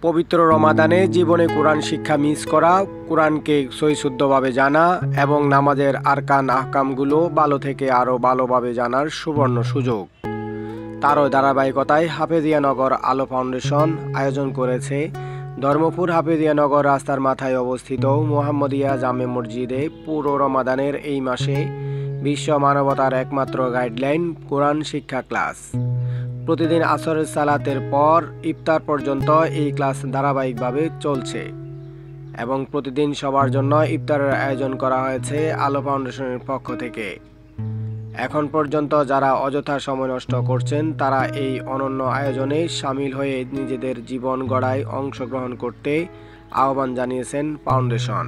পবিত্র রমাদানে জীবনে কোরআন শিক্ষা মিস করা, কোরআনকে সহিশুদ্ধভাবে জানা এবং নামাজের আরকান আহকামগুলো ভালো থেকে আরও ভালোভাবে জানার সুবর্ণ সুযোগ। তারও ধারাবাহিকতায় হাফেজিয়ানগর আলো ফাউন্ডেশন আয়োজন করেছে ধর্মপুর হাফেজিয়ানগর রাস্তার মাথায় অবস্থিত মুহাম্মদিয়া জামে মসজিদে পুরো রমাদানের এই মাসে বিশ্ব মানবতার একমাত্র গাইডলাইন কোরআন শিক্ষা ক্লাস। প্রতিদিন আসরের সালাতের পর ইফতার পর্যন্ত এই ক্লাস ধারাবাহিকভাবে চলছে এবং প্রতিদিন সবার জন্য ইফতারের আয়োজন করা হয়েছে আলো ফাউন্ডেশনের পক্ষ থেকে। এখন পর্যন্ত যারা অযথা সময় নষ্ট করছেন তারা এই অনন্য আয়োজনে সামিল হয়ে নিজেদের জীবন গড়ায় অংশগ্রহণ করতে আহ্বান জানিয়েছেন ফাউন্ডেশন।